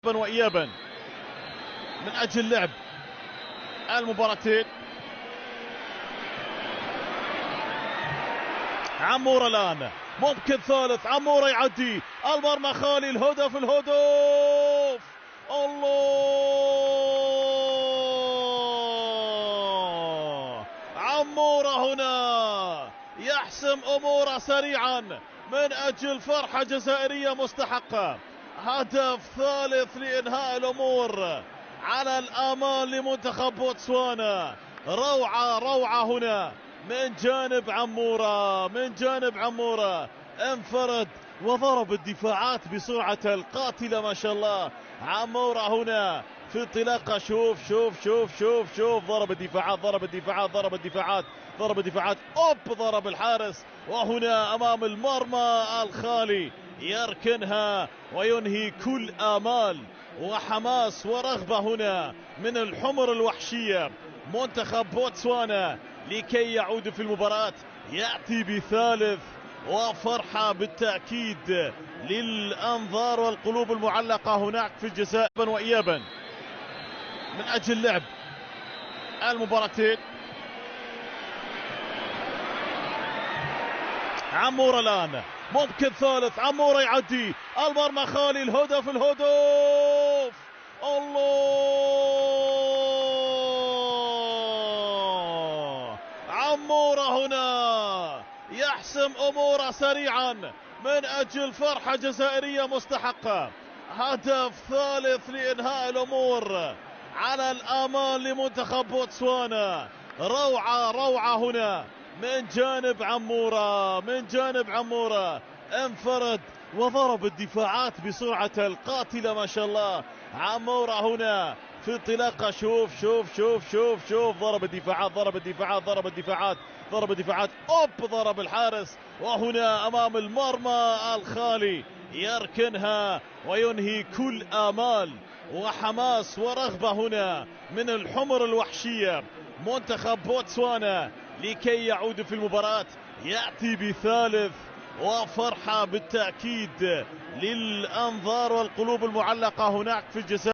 وإيابا من أجل لعب المباراتين. عمورة الآن ممكن ثالث، عمورة يعدي المرمى خالي، الهدف الله، عمورة هنا يحسم أموره سريعا من أجل فرحة جزائرية مستحقة. هدف ثالث لإنهاء الأمور على الآمال لمنتخب بوتسوانا. روعة هنا من جانب عمورة، انفرد وضرب الدفاعات بسرعة القاتلة ما شاء الله. عمورة هنا في انطلاقة، شوف ضرب الدفاعات، ضرب الحارس، وهنا أمام المرمى الخالي يركنها وينهي كل آمال وحماس ورغبة هنا من الحمر الوحشية. منتخب بوتسوانا لكي يعود في المباراة يأتي بثالث، وفرحة بالتأكيد للأنظار والقلوب المعلقة هناك في الجزائر. وإيابا من أجل لعب المباراتين. عمورة الآن ممكن ثالث، عمورة يعدي المرمى خالي، الهدف الله، عمورة هنا يحسم أموره سريعا من أجل فرحة جزائرية مستحقة. هدف ثالث لإنهاء الأمور على الآمال لمنتخب بوتسوانا. روعة هنا من جانب عمورة، انفرد وضرب الدفاعات بسرعة القاتلة ما شاء الله. عمورة هنا في انطلاقة، شوف ضرب الدفاعات، ضرب الحارس، وهنا أمام المرمى الخالي يركنها وينهي كل آمال وحماس ورغبة هنا من الحمر الوحشية. منتخب بوتسوانا لكي يعود في المباراة يأتي بثالث، وفرحة بالتأكيد للأنظار والقلوب المعلقة هناك في الجزائر.